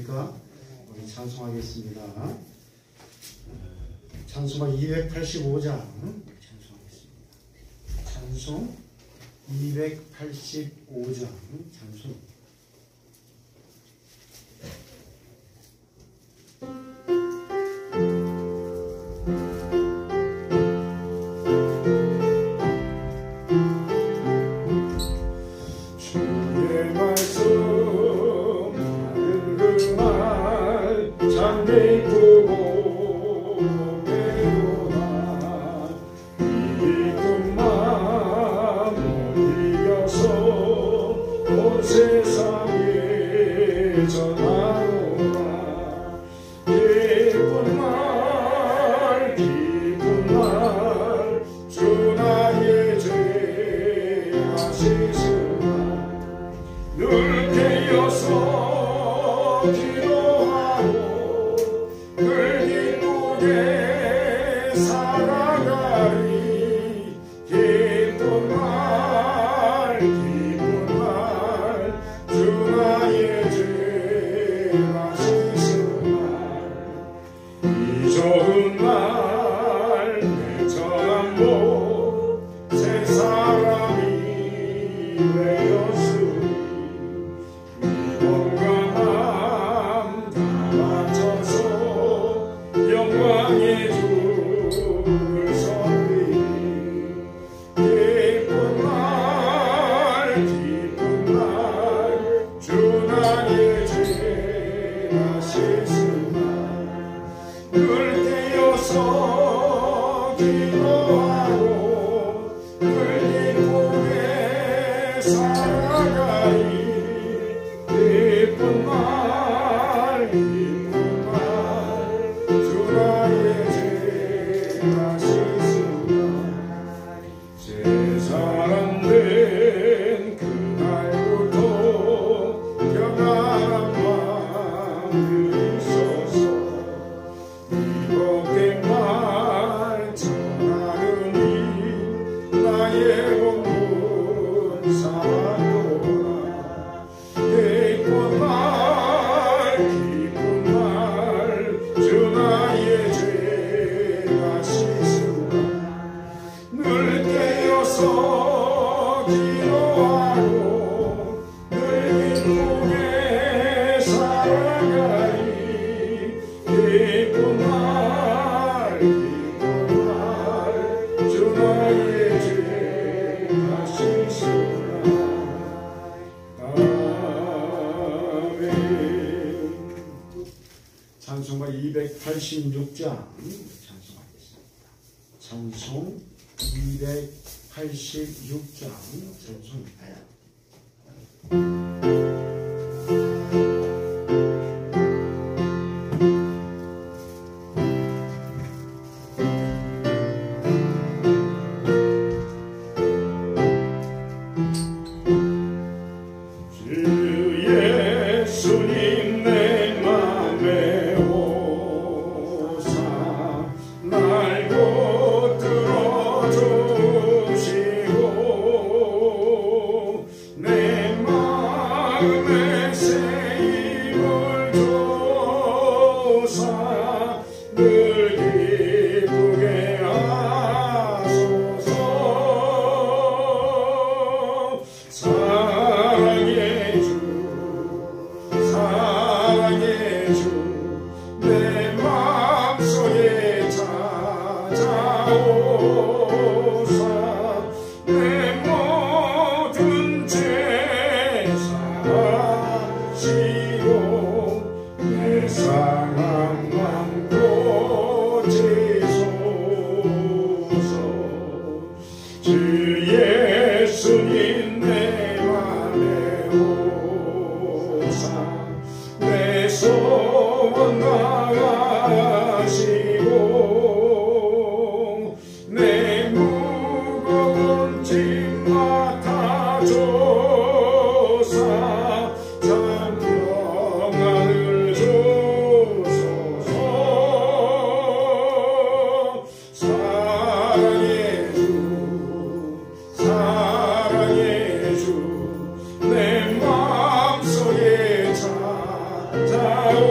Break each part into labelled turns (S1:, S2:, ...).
S1: 계십니까? 우리 찬송하겠습니다. 찬송가 285장 찬송하겠습니다. 찬송 285장 찬송. 찬송가 286장 찬송하겠습니다. 찬송 286장 찬송입니다. 내 마음속에 찾아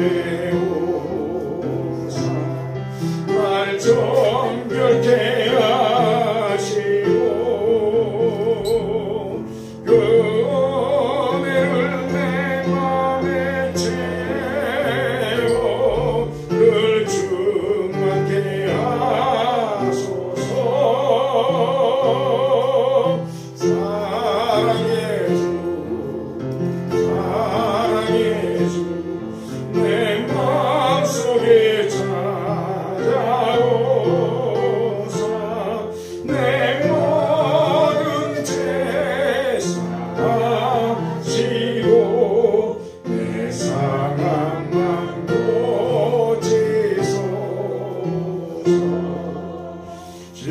S2: 맘에 오사 날 정결케 하시고 그 은혜를 내 맘에 채워 늘 충만케 하소서. 사랑의 주 사랑의 주 내 마음속에 찾아오사 내 모든 죄 사하시고 내 상함만 고치소서. 주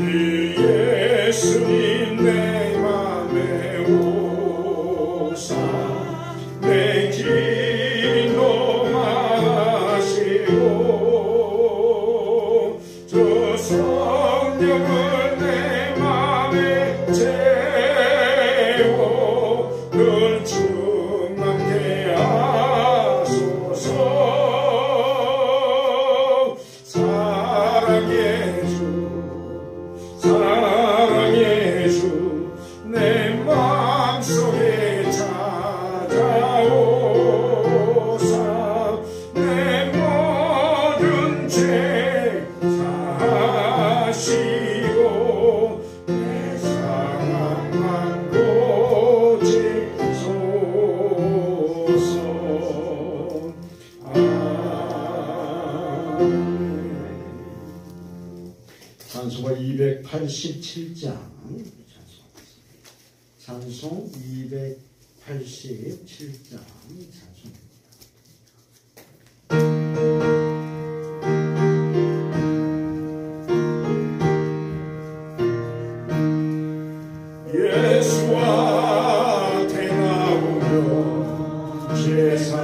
S2: 예수님 내 맘에 오사 내 기도 마시고 저 성령을 내 맘에 채워 늘 충만케 하소서. 사랑의 주 사랑의 주 내 마음속에 찾아오사 내 모든 죄 사하시고 내 상함만 고치소서.
S1: 찬송가 287장 찬송 287장 찬송입니다.
S2: 예수와 대나무며 제사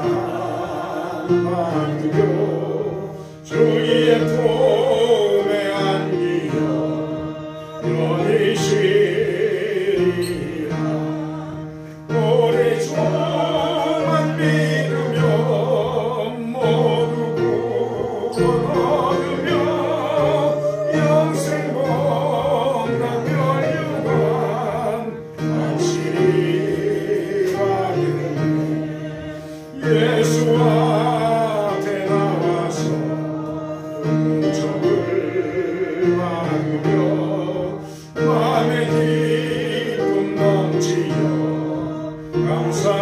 S2: 맡으며 주의 품에 안기어 너희 시리라. 오래 주만 믿으며 모두 구원 얻으며 영생 복락 멸류관 예수와 대나와서 은총을 받으며 마음의 기쁨 넘치며 감사하리라.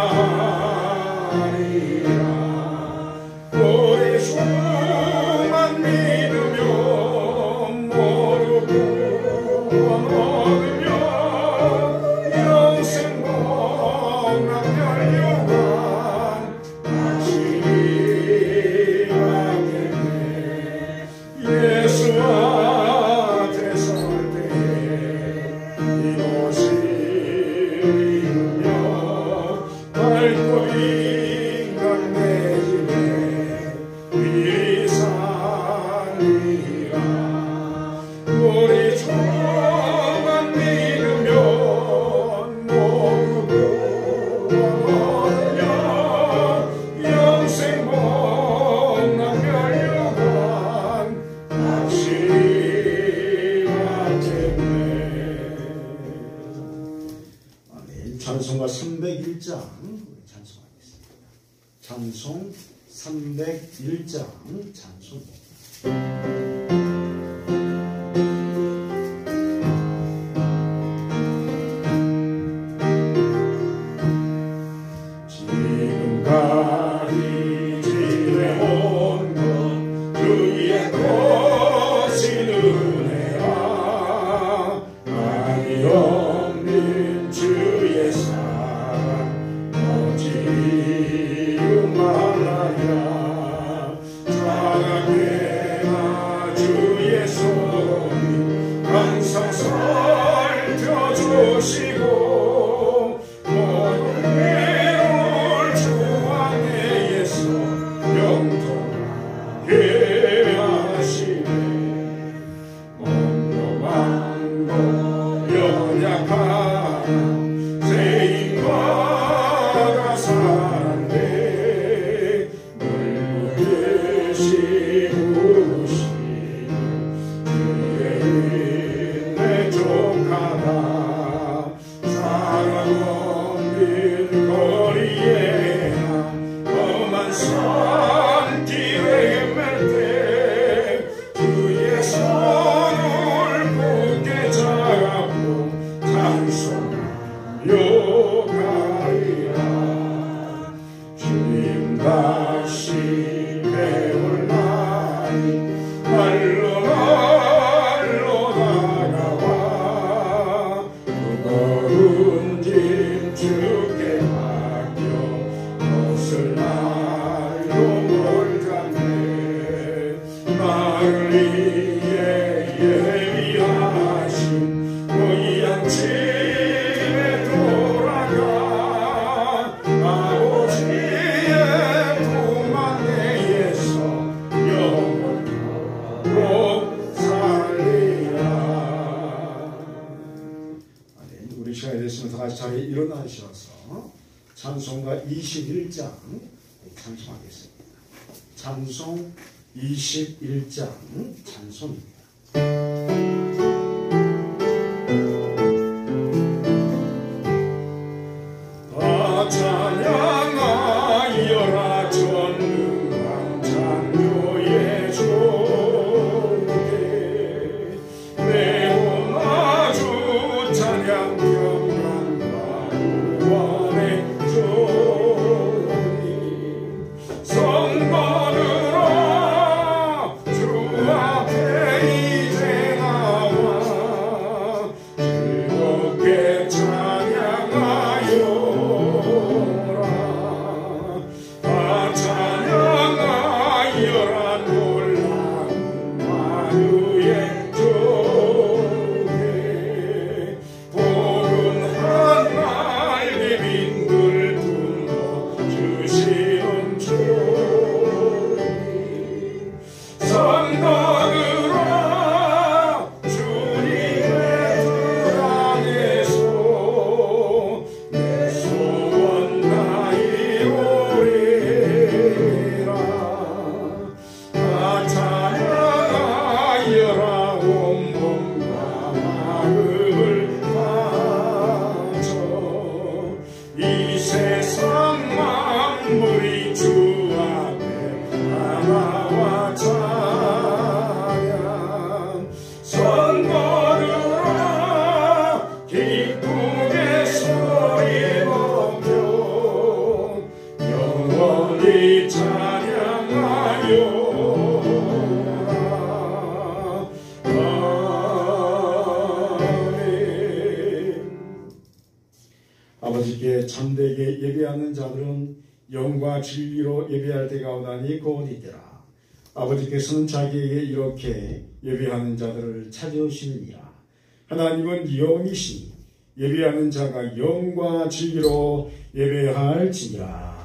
S2: 오래 주만 믿으며 모두 구원 얻으며 영생 복락 멸류관 예수와 대설 때에 이곳을 이루며 밝고 인간 내 집에 미리 살리라. 우리 주만 믿으면 모두 구원 얻으며 영생 복락 멸류관
S1: 찬송가 301장 찬송하겠습니다. 찬송 301장 찬송입니다.
S2: 지금까지 지내온 것 주의 거신 은혜라. 아니 없는 주의 사랑 어찌 말하랴. 사랑의
S1: 찬송가 21장 찬송하겠습니다. 찬송 21장 찬송입니다.
S2: 다 찬양하여라 전능한 창조의 주께 내 온 아주 찬양 평강과 구원의 성도들아 주 앞에 이제 나와 즐겁게 찬양하여라 다 찬양하여라 놀라운 만유의 주께 포근한 날개민들 주시는 주님 성도들아 주님의 뜰 안에서 내 소원 다이오리라 다 찬양하여라 온몸과 마음을 바쳐 이 세상 만물이 주 앞에 하나와 찬양 성도들아 기쁘게 소리 높여 영원히 찬양하여라 아멘.
S1: 아버지께 참되게 예배하는 자들은 영과 진리로 예배할 때가 오다니 곧 이때라. 아버지께서는 자기에게 이렇게 예배하는 자들을 찾으시느니라. 하나님은 영이시니 예배하는 자가 영과 진리로 예배할지니라.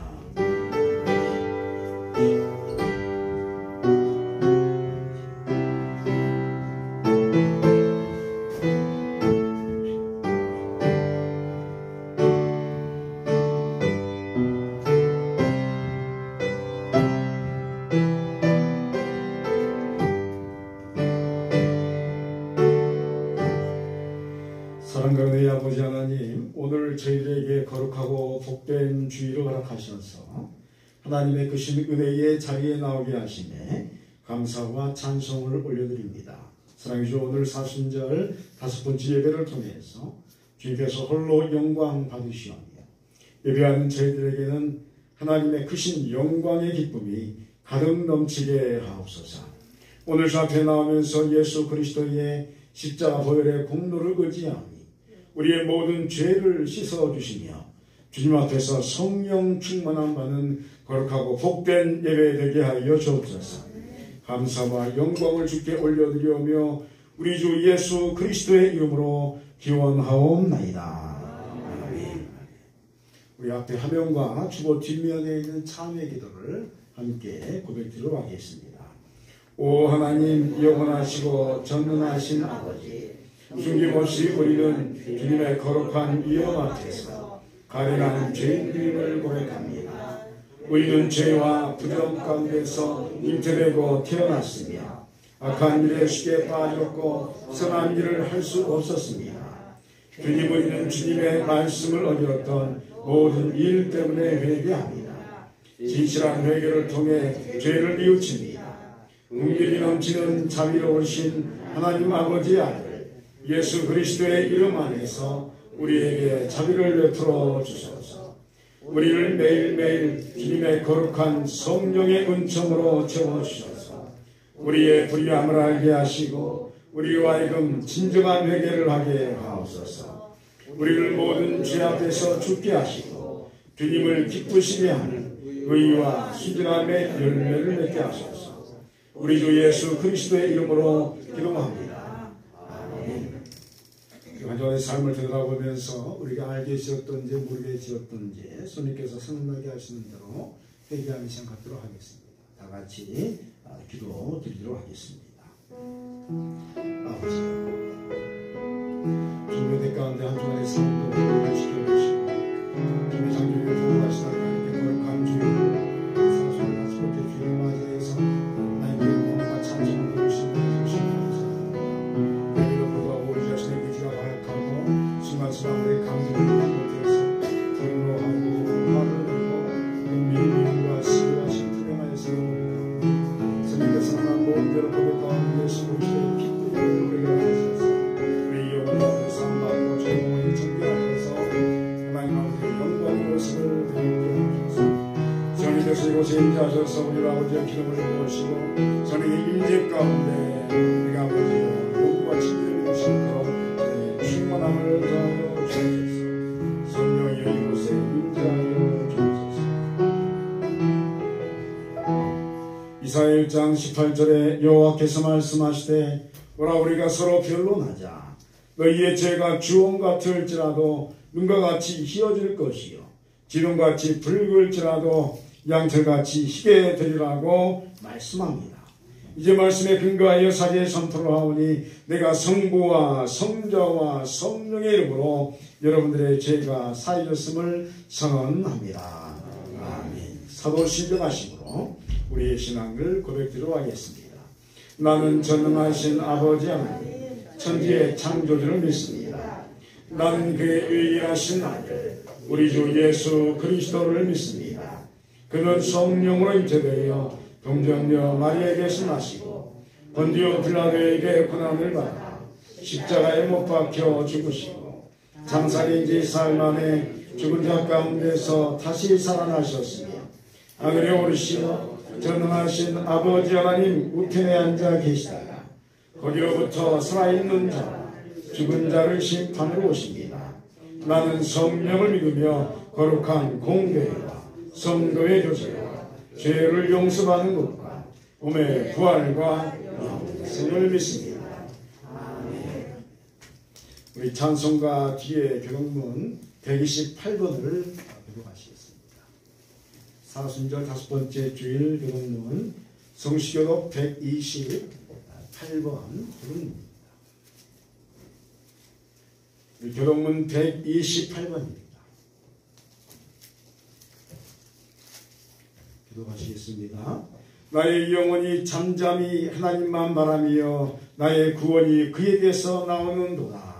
S1: 사랑과 은혜의 아버지 하나님, 오늘 저희들에게 거룩하고 복된 주일을 허락하셔서 하나님의 크신 은혜의 자리에 나오게 하시네 감사와 찬송을 올려드립니다. 사랑의 주, 오늘 사순절 5번째 예배를 통해서 주님께서 홀로 영광 받으시오며 예배하는 저희들에게는 하나님의 크신 영광의 기쁨이 가득 넘치게 하옵소서. 오늘 주 앞에 나오면서 예수 그리스도의 십자가 보혈의 공로를 의지하니 우리의 모든 죄를 씻어주시며 주님 앞에서 성령 충만함 받는 거룩하고 복된 예배 되게 하여 주옵소서. 감사와 영광을 주께 올려드리오며 우리 주 예수 그리스도의 이름으로 기원하옵나이다. 아멘. 우리 앞에 화면과 주보 뒷면에 있는 참회 기도를 함께 고백드리도록 하겠습니다. 오 하나님, 영원하시고 전능하신 아버지, 숨김없이 우리는 주님의 거룩한 이름 앞에서 가련한 죄인임을 고백합니다. 우리는 죄와 부정 가운데서 잉태되고 태어났으며 악한 일에 쉽게 빠졌고 선한 일을 할 수 없었습니다. 주님, 우리는 주님의 말씀을 어겼던 모든 일 때문에 회개합니다. 진실한 회개를 통해 죄를 뉘우칩니다. 긍휼이 넘치는 자비로우신 하나님 아버지의 아들 예수 그리스도의 이름 안에서 우리에게 자비를 베풀어 주소서. 우리를 매일매일 주님의 거룩한 성령의 은총으로 채워주셔서 우리의 불의함을 알게 하시고 우리와 하여금 진정한 회개를 하게 하옵소서. 우리를 모든 죄 앞에서 죽게 하시고 주님을 기쁘시게 하는 의와 순진함의 열매를 맺게 하소서. 우리 주 예수 그리스도의 이름으로 기도합니다. 아멘. 가정의 삶을 되돌아보면서 우리가 알게 지었던지 모르게 지었던지 주님께서 생각나게 하시는 대로 회개하며 생각하도록 하겠습니다. 다 같이 기도 드리도록 하겠습니다. 아버지, 주님의 가운데 한 주간의 삶도 회개를 시켜주시고 주님의 장주를 보호하시다 하나님께 거룩한 주님을 사소한 가지고 주님을 맞이해서 하나님께 영광과 찬송을 부르시는 감사합니다. 우리가 불구하고 우리 자신의 의지가 허약하고 순간순간의 감정을 못해서 분노하고 화를 내고 미움과 시기와 심투명하여서 주님께서 하나님 모든 죄를 고백 가운데 예수 그리스도의 피부를 우리가 하셔서 우리 영혼을 사함받고 죄 영혼이 정결하여서 하나님 아버지의 영광의 모습을 배우게 하셔서 주님께서 이곳에 임재하셔서 우리 아버지의 기름을 부으시고 저는 임재 가운데 우리 아버지의 영과 진리를 주시고 충만함을 더하여 주옵소서. 성령이 이곳에 임재하여 주옵소서. 이사야 1장 18절에 여호와께서 말씀하시되 오라 우리가 서로 변론하자. 너희의 죄가 주홍 같을지라도 눈과 같이 희어질 것이요 지름같이 붉을지라도 양털같이 희게 되리라고 말씀합니다. 이제 말씀에 근거하여 사제의 선포를 하오니 내가 성부와 성자와 성령의 이름으로 여러분들의 죄가 사해졌음을 선언합니다. 아멘. 사도 신령하심으로 우리의 신앙을 고백드리도록 하겠습니다. 나는 전능하신 아버지 하나님 천지의 창조주를 믿습니다. 나는 그의 유일하신 아들 우리 주 예수 그리스도를 믿습니다. 그는 성령으로 잉태되어 동정녀 마리아에게서 나시고 본디오 빌라도에게 고난을 받아 십자가에 못 박혀 죽으시고 장사된 지 사흘 만에 죽은 자 가운데서 다시 살아나셨으며 하늘에 오르시어 전능하신 아버지 하나님 우편에 앉아 계시다가 거기로부터 살아있는 자와 죽은 자를 심판으로 오십니다. 나는 성령을 믿으며 거룩한 공교회와 성도의 교제와 죄를 용서받는 것과 몸의 부활과 영생을 믿습니다. 아멘. 우리 찬송가 뒤에 교동문 128번을 교독하시겠습니다. 사순절 5번째 주일 교동문 성시교독 128번 교동문입니다. 교동문 128번입니다. 기도하시겠습니다. 나의 영혼이 잠잠히 하나님만 바라며 나의 구원이 그에게서 나오는도다.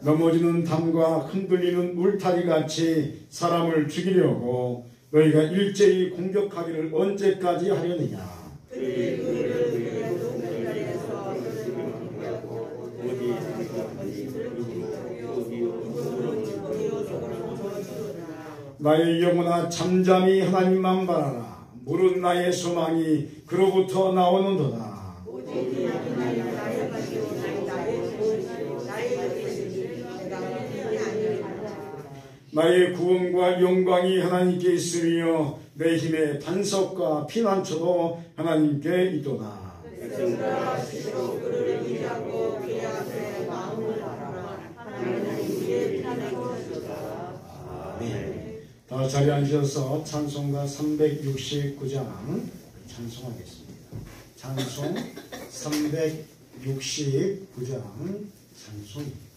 S1: 넘어지는 담과 흔들리는 울타리같이 사람을 죽이려고 너희가 일제히 공격하기를 언제까지 하려느냐. 나의 영혼아 잠잠히 하나님만 바라라. 무릇 나의 소망이 그로부터 나오는도다. 나의 구원과 영광이 하나님께 있으며 내 힘의 반석과 피난처도 하나님께 있도다. 다 자리에 앉으셔서 찬송가 369장 찬송하겠습니다. 찬송 369장 찬송입니다.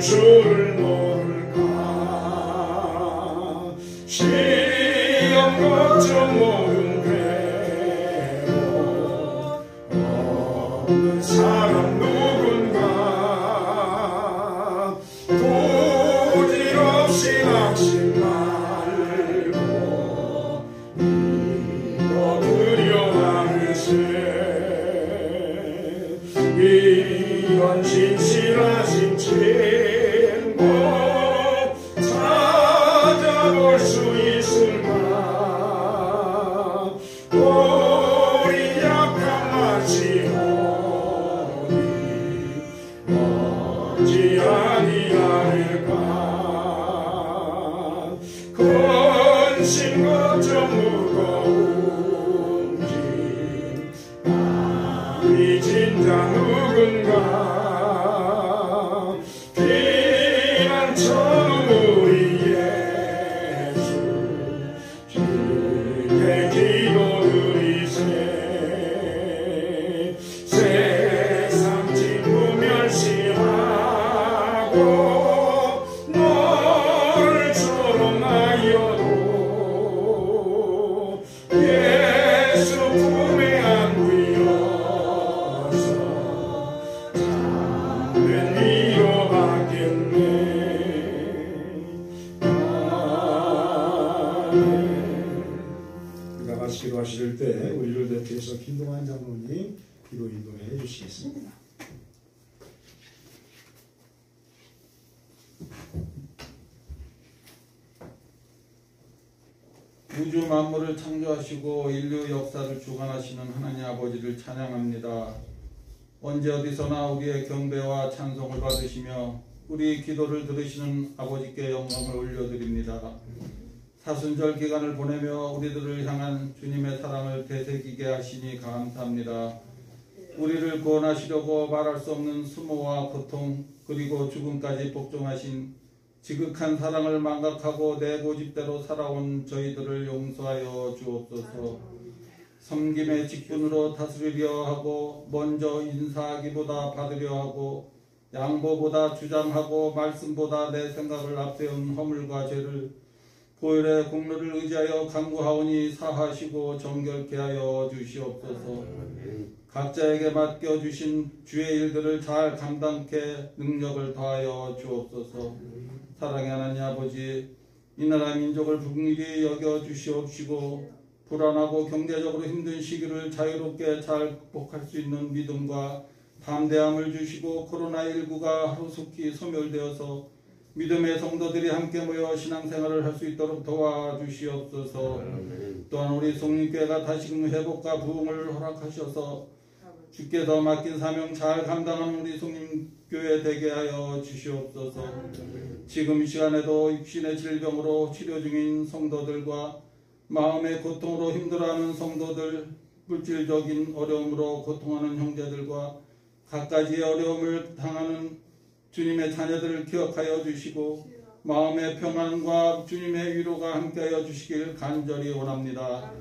S2: 줄 모를까 시험 걱정 모든 괴로움 없는 사람 누군가 부질없이 낙심 말고 믿어 두려워하세 이런 진실하신 친구 찾아볼 수 있을까 우리 약한 맛이 오니 어찌 아니하일까 근심 걱정 무거운 짐 이 진짜 누군가 피난처는 우리 예수 주께 기도드리세 세상 진부 멸시하고 너를 조롱하여도 예수 품에 안기어
S1: 기도하실 때 우리를 대표해서 김동환 장로님 기도 인도해 주시겠습니다.
S3: 우주 만물을 창조하시고 인류 역사를 주관하시는 하나님 아버지를 찬양합니다. 언제 어디서나 우리의 경배와 찬송을 받으시며 우리 기도를 들으시는 아버지께 영광을 올려드립니다. 사순절 기간을 보내며 우리들을 향한 주님의 사랑을 되새기게 하시니 감사합니다. 우리를 구원하시려고 말할 수 없는 수모와 고통 그리고 죽음까지 복종하신 지극한 사랑을 망각하고 내 고집대로 살아온 저희들을 용서하여 주옵소서. 섬김의 직분으로 다스리려 하고 먼저 인사하기보다 받으려 하고 양보보다 주장하고 말씀보다 내 생각을 앞세운 허물과 죄를 보혈의 공로를 의지하여 간구하오니 사하시고 정결케 하여 주시옵소서. 각자에게 맡겨주신 주의 일들을 잘 감당케 능력을 더하여 주옵소서. 사랑의 하나님 아버지, 이 나라 민족을 긍휼히 여겨 주시옵시고 불안하고 경제적으로 힘든 시기를 자유롭게 잘 극복할 수 있는 믿음과 담대함을 주시고 코로나19가 하루속히 소멸되어서 믿음의 성도들이 함께 모여 신앙생활을 할 수 있도록 도와주시옵소서. 또한 우리 성림교회가 다시금 회복과 부흥을 허락하셔서 주께서 맡긴 사명 잘 감당하는 우리 성림교회 되게 하여 주시옵소서. 지금 이 시간에도 육신의 질병으로 치료 중인 성도들과 마음의 고통으로 힘들어하는 성도들, 물질적인 어려움으로 고통하는 형제들과 갖가지의 어려움을 당하는 주님의 자녀들을 기억하여 주시고 마음의 평안과 주님의 위로가 함께하여 주시길 간절히 원합니다.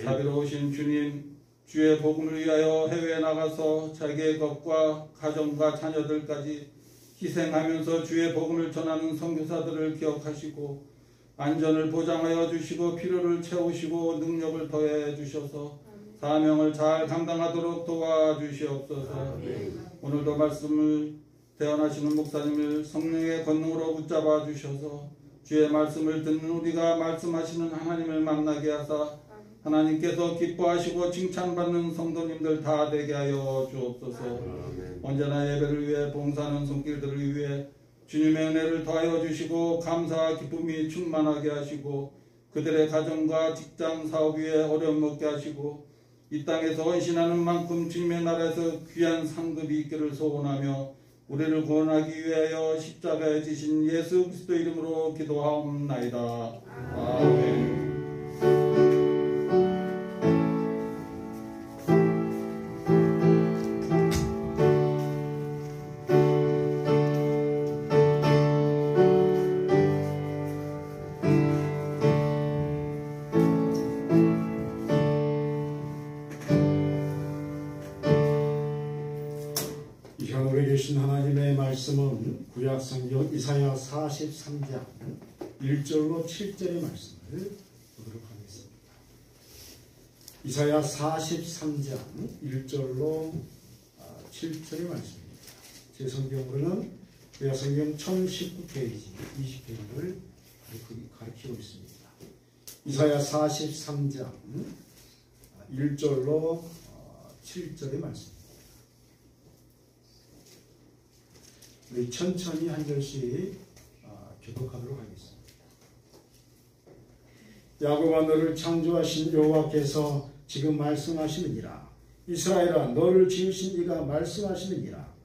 S3: 자비로우신 주님, 주의 복음을 위하여 해외에 나가서 자기의 것과 가정과 자녀들까지 희생하면서 주의 복음을 전하는 선교사들을 기억하시고 안전을 보장하여 주시고 필요를 채우시고 능력을 더해 주셔서 사명을 잘 감당하도록 도와주시옵소서. 오늘도 말씀을 대언하시는 목사님을 성령의 권능으로 붙잡아 주셔서 주의 말씀을 듣는 우리가 말씀하시는 하나님을 만나게 하사 하나님께서 기뻐하시고 칭찬받는 성도님들 다 되게 하여 주옵소서. 언제나 예배를 위해 봉사하는 손길들을 위해 주님의 은혜를 더하여 주시고 감사와 기쁨이 충만하게 하시고 그들의 가정과 직장 사업 위에 어려움 없게 하시고 이 땅에서 헌신하는 만큼 주님의 나라에서 귀한 상급이 있기를 소원하며 우리를 구원하기 위하여 십자가에 지신 예수 그리스도 이름으로 기도하옵나이다. 아멘.
S1: 하나님의 말씀은 구약성경 이사야 43장 1절로 7절의 말씀을 보도록 하겠습니다. 이사야 43장 1절로 7절의 말씀입니다. 제 성경으로는 구약성경 1019페이지 20페이지를 가리키고 있습니다. 이사야 43장 1절로 7절의 말씀입니다. 우리 천천히 한 절씩 교독하도록 하겠습니다. 야곱아 너를 창조하신 여호와께서 지금 말씀하시느니라. 이스라엘아 너를 지으신 이가 말씀하시느니라.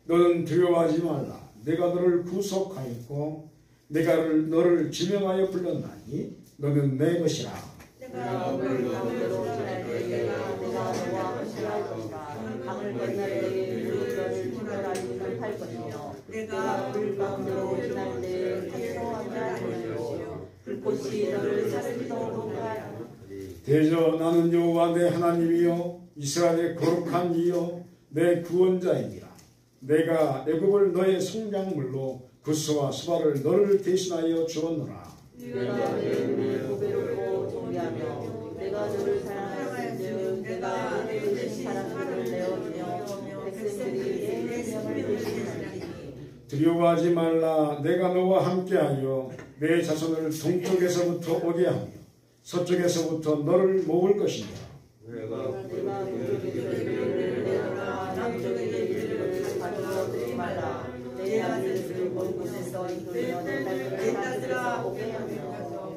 S1: 너는 두려워하지 말라. 내가 너를 구속하였고 내가 너를 지명하여 불렀나니 너는 내 것이라.
S4: 내가 너를 마음대로 지날 때에 내가 너와 함께할 것이라. 강을 건널 때에 너를 지나가지 못할 것이며 내가 불 가운데로 지날 때에 두려워하지 않을 것이요 불꽃이 너를 사르지도 못하리라.
S1: 대저 나는 여호와 내 하나님이요 이스라엘의 거룩한 이요 내 구원자이니라. 내가 애굽을 너의 성량물로 구스와 수발을 너를 대신하여 주었노라.
S4: 내가 내 눈을 고배롭고 존귀하며 내가 너를 사랑하였으며 내가 내 대신 사람들을 내어주며 백성들이 내 생명을 대신하리니
S1: 두려워하지 말라. 내가 너와 함께하여 내 자손을 동쪽에서부터 오게 하며 서쪽에서부터 너를 모을 것이니라.
S4: 내가 북쪽에게 이르기를 내어라 남쪽에게 이르기를 가져오지 말라. 내 아들들을 먼 곳에서 이끌며 내 딸들아 오게 하며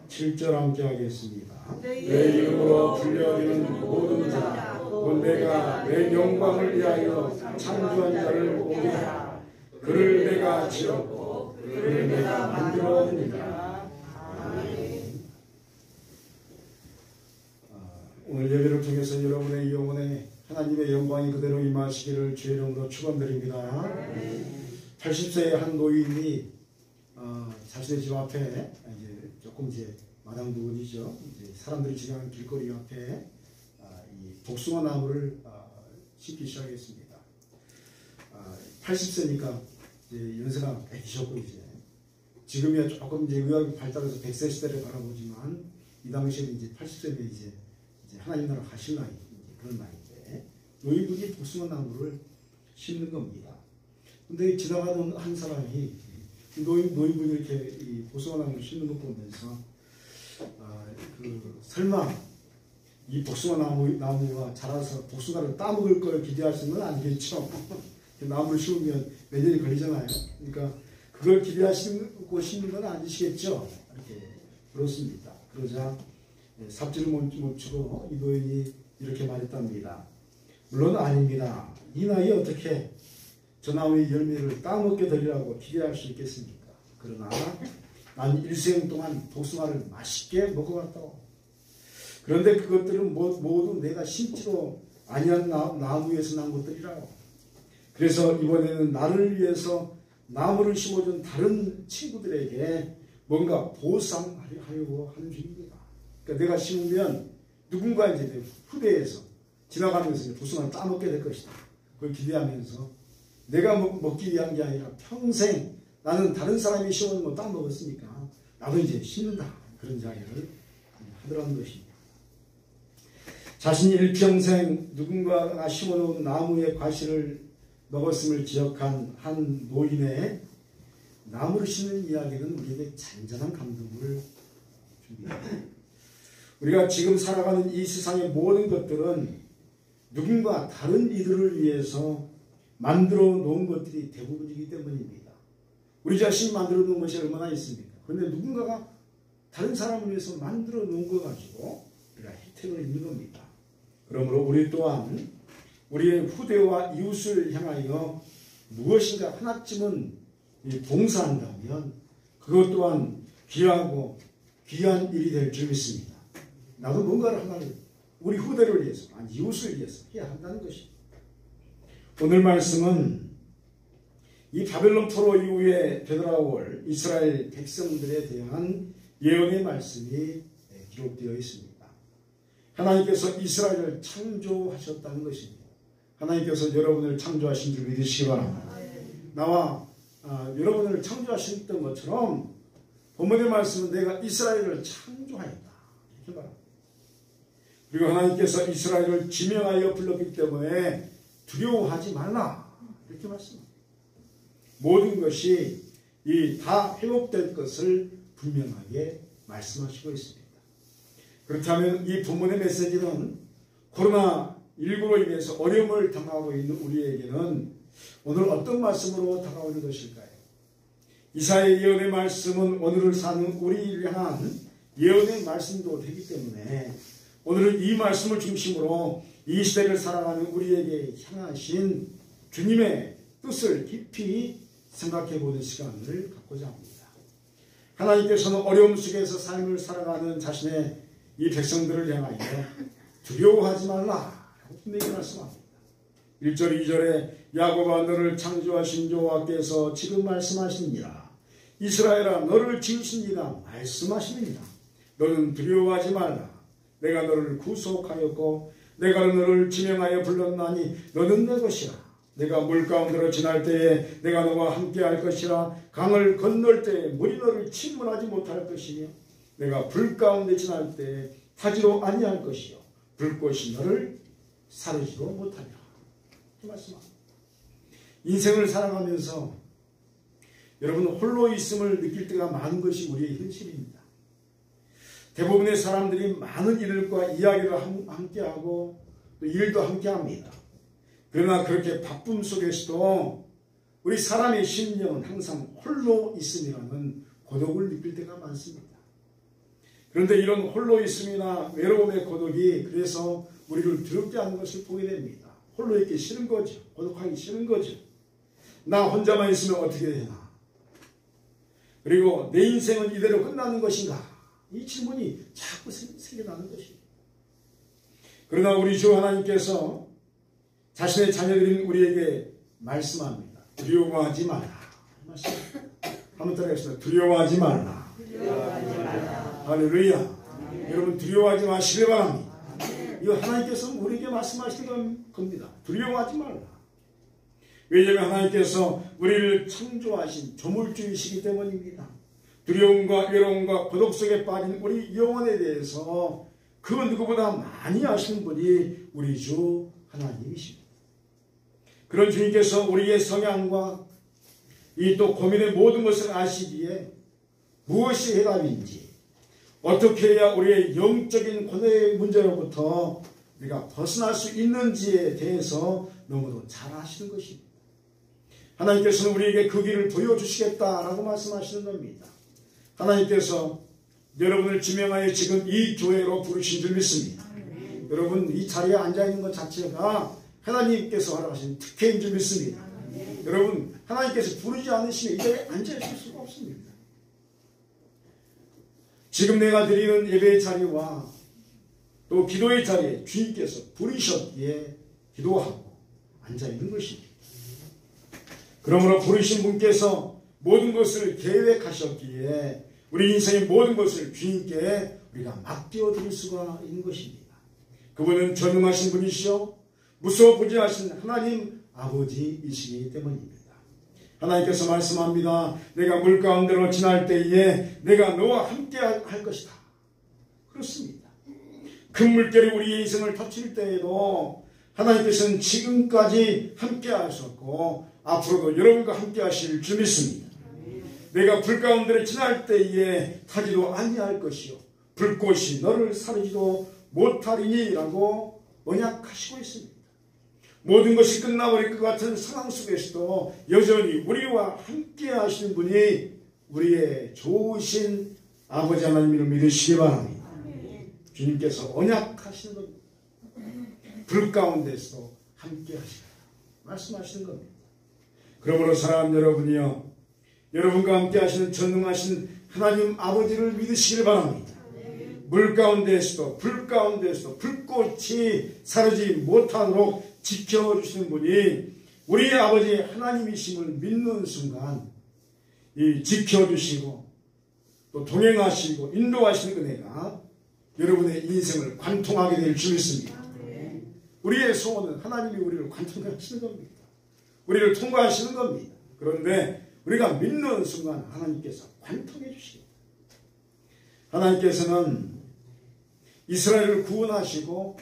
S1: 7절 함께 하겠습니다. 내 이름으로 불려지는 모든 자, 곧 내가 내 영광을 위하여 창조한 자를 오게 하라. 그를 내가 지었고 그를 내가 만들었느니라. 오늘 예배를 통해서 여러분의 영혼에 하나님의 영광이 그대로 임하시기를 주의 이름으로 축원드립니다. 80세의 한 노인이 자신의 집 앞에 이제 조금 이제 마당 부근이죠. 이제 사람들이 지나가는 길거리 앞에 이 복숭아 나무를 심기 시작했습니다. 80세니까 이제 연세가 100이셨고 이제 지금이야 조금 이제 의학이 발달해서 100세 시대를 바라보지만 이 당시에는 이제 80세면 이제 하나님 나라 가실 나이 그런 나이인데 노인분이 복숭아 나무를 심는 겁니다. 근데 지나가는 한 사람이 노인분이 이렇게 이 복숭아 나무를 심는 거 보면서 설마 이 복숭아 나무가 자라서 복숭아를 따먹을 걸 기대하시는 건 아니겠죠? 나무를 심으면 몇 년이 걸리잖아요. 그러니까 그걸 기대하시고 심는 건 아니시겠죠? 이렇게 그렇습니다. 그러자 삽질을 못 치고 이 노인이 이렇게 말했답니다. 물론 아닙니다. 이 나이에 어떻게 저 나무의 열매를 따먹게 되리라고 기대할 수 있겠습니까? 그러나 난 일생 동안 복숭아를 맛있게 먹어왔다고. 그런데 그것들은 모두 내가 심지로 아니한 나무에서 난 것들이라고. 그래서 이번에는 나를 위해서 나무를 심어준 다른 친구들에게 뭔가 보상하려고 하는 중입니다. 그러니까 내가 심으면 누군가 이제 후대에서 지나가면서 복숭아를 따먹게 될 것이다. 그걸 기대하면서 내가 먹기 위한 게 아니라 평생 나는 다른 사람이 심어놓은 거 따먹었으니까 나도 이제 심는다. 그런 이야기를 하더라는 것입니다. 자신이 일평생 누군가가 심어놓은 나무의 과실을 먹었음을 기억한 한 노인의 나무를 심는 이야기는 우리에게 잔잔한 감동을 줍니다. 우리가 지금 살아가는 이 세상의 모든 것들은 누군가 다른 이들을 위해서 만들어 놓은 것들이 대부분이기 때문입니다. 우리 자신이 만들어 놓은 것이 얼마나 있습니까? 그런데 누군가가 다른 사람을 위해서 만들어 놓은 거 가지고 우리가 혜택을 입는 겁니다. 그러므로 우리 또한 우리의 후대와 이웃을 향하여 무엇인가 하나쯤은 봉사한다면 그것 또한 귀하고 귀한 일이 될 줄 믿습니다. 나도 뭔가를 하나를 우리 후대를 위해서, 아니 이웃을 위해서 해야 한다는 것입니다. 오늘 말씀은 이 바벨론 포로 이후에 되돌아올 이스라엘 백성들에 대한 예언의 말씀이 기록되어 있습니다. 하나님께서 이스라엘을 창조하셨다는 것입니다. 하나님께서 여러분을 창조하신 줄 믿으시기 바랍니다. 나와 여러분을 창조하셨던 것처럼 본문의 말씀은 내가 이스라엘을 창조하였다 이렇게 말합니다. 그리고 하나님께서 이스라엘을 지명하여 불렀기 때문에 두려워하지 말라 이렇게 말씀합니다. 모든 것이 다 회복될 것을 분명하게 말씀하시고 있습니다. 그렇다면 이 본문의 메시지는 코로나19로 인해서 어려움을 당하고 있는 우리에게는 오늘 어떤 말씀으로 다가오는 것일까요? 이사야의 예언의 말씀은 오늘을 사는 우리를 향한 예언의 말씀도 되기 때문에 오늘은 이 말씀을 중심으로 이 시대를 살아가는 우리에게 향하신 주님의 뜻을 깊이 생각해 보는 시간을 갖고자 합니다. 하나님께서는 어려움 속에서 삶을 살아가는 자신의 이 백성들을 향하여 두려워하지 말라라고 분명히 말씀합니다. 1절 2절에 야곱아 너를 창조하신 여호와께서 지금 말씀하시니라. 이스라엘아 너를 지으신 이가 말씀하시니라. 너는 두려워하지 말라. 내가 너를 구속하였고 내가 너를 지명하여 불렀나니 너는 내 것이라. 내가 물 가운데로 지날 때에 내가 너와 함께할 것이라. 강을 건널 때에 물이 너를 침몰하지 못할 것이며 내가 불 가운데 지날 때에 타지로 아니할 것이요 불꽃이 너를 사르지도 못하리라. 이 말씀합니다. 인생을 살아가면서 여러분 홀로 있음을 느낄 때가 많은 것이 우리의 현실입니다. 대부분의 사람들이 많은 이들과 이야기를 함께하고 또 일도 함께합니다. 그러나 그렇게 바쁨 속에서도 우리 사람의 심령은 항상 홀로 있음이라는 고독을 느낄 때가 많습니다. 그런데 이런 홀로 있음이나 외로움의 고독이 그래서 우리를 두렵게 하는 것을 보게 됩니다. 홀로 있기 싫은 거죠. 고독하기 싫은 거죠. 나 혼자만 있으면 어떻게 되나? 그리고 내 인생은 이대로 끝나는 것인가? 이 질문이 자꾸 생겨나는 것입니다. 그러나 우리 주 하나님께서 자신의 자녀들인 우리에게 말씀합니다. 두려워하지 말라. 한번 따라하겠습니다. 두려워하지 말라. 할렐루야. 여러분 두려워하지 마시기 바랍니다. 이거 하나님께서 우리에게 말씀하시는 겁니다. 두려워하지 말라. 왜냐하면 하나님께서 우리를 창조하신 조물주이시기 때문입니다. 두려움과 외로움과 고독 속에 빠진 우리 영혼에 대해서 그 누구보다 많이 아시는 분이 우리 주 하나님이십니다. 그런 주님께서 우리의 성향과 이 또 고민의 모든 것을 아시기에 무엇이 해답인지 어떻게 해야 우리의 영적인 고뇌의 문제로부터 우리가 벗어날 수 있는지에 대해서 너무도 잘 아시는 것입니다. 하나님께서는 우리에게 그 길을 보여주시겠다라고 말씀하시는 겁니다. 하나님께서 여러분을 지명하여 지금 이 교회로 부르신 줄 믿습니다. 여러분 이 자리에 앉아있는 것 자체가 하나님께서 허락하신 특혜인 줄 믿습니다. 여러분 하나님께서 부르지 않으시면 이 자리에 앉아있을 수가 없습니다. 지금 내가 드리는 예배의 자리와 또 기도의 자리에 주님께서 부르셨기에 기도하고 앉아있는 것입니다. 그러므로 부르신 분께서 모든 것을 계획하셨기에 우리 인생의 모든 것을 주님께 우리가 맡겨 드릴 수가 있는 것입니다. 그분은 전능하신 분이시오 무소부지하신 하나님 아버지이시기 때문입니다. 하나님께서 말씀합니다. 내가 물 가운데로 지날 때에 내가 너와 함께 할 것이다. 그렇습니다. 큰 물결이 우리의 인생을 덮칠 때에도 하나님께서는 지금까지 함께 하셨고 앞으로도 여러분과 함께 하실 줄 믿습니다. 내가 불 가운데를 지날 때에 타지도 아니할 것이요 불꽃이 너를 사르지도 못하리니 라고 언약하시고 있습니다. 모든 것이 끝나버릴 것 같은 상황 속에서도 여전히 우리와 함께 하시는 분이 우리의 좋으신 아버지 하나님을 믿으시기 바랍니다. 주님께서 언약하시는 겁니다. 불 가운데서 함께 하시라 말씀하시는 겁니다. 그러므로 사랑하는 여러분이요, 여러분과 함께 하시는 전능하신 하나님 아버지를 믿으시길 바랍니다. 물 가운데에서도 불 가운데에서도 불꽃이 사르지 못하도록 지켜주시는 분이 우리 아버지 하나님이심을 믿는 순간 이 지켜주시고 또 동행하시고 인도하시는 은혜가 여러분의 인생을 관통하게 될 줄 믿습니다. 우리의 소원은 하나님이 우리를 관통하시는 겁니다. 우리를 통과하시는 겁니다. 그런데 우리가 믿는 순간 하나님께서 관통해 주십니다. 하나님께서는 이스라엘을 구원하시고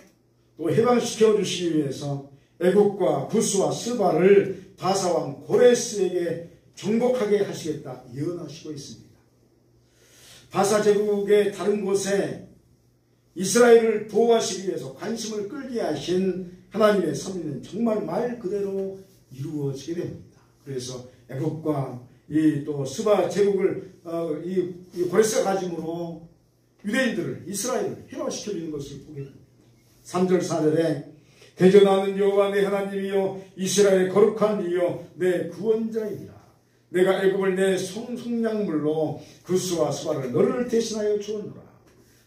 S1: 또 해방시켜 주시기 위해서 애국과 구스와 스바를 바사왕 고레스에게 정복하게 하시겠다 예언하시고 있습니다. 바사 제국의 다른 곳에 이스라엘을 보호하시기 위해서 관심을 끌게 하신 하나님의 섭리는 정말 말 그대로 이루어지게 됩니다. 그래서 애국과 이 또 스바 제국을 이 고레스가 가짐으로 유대인들을 이스라엘을 해방시켜주는 것을 보게 됩니다. 3절 4절에 대전하는 여호와 내 하나님이여 이스라엘의 거룩한 이여 내 구원자이니라. 내가 애굽을 내 송송량물로 구스와 스바를 너를 대신하여 주었노라.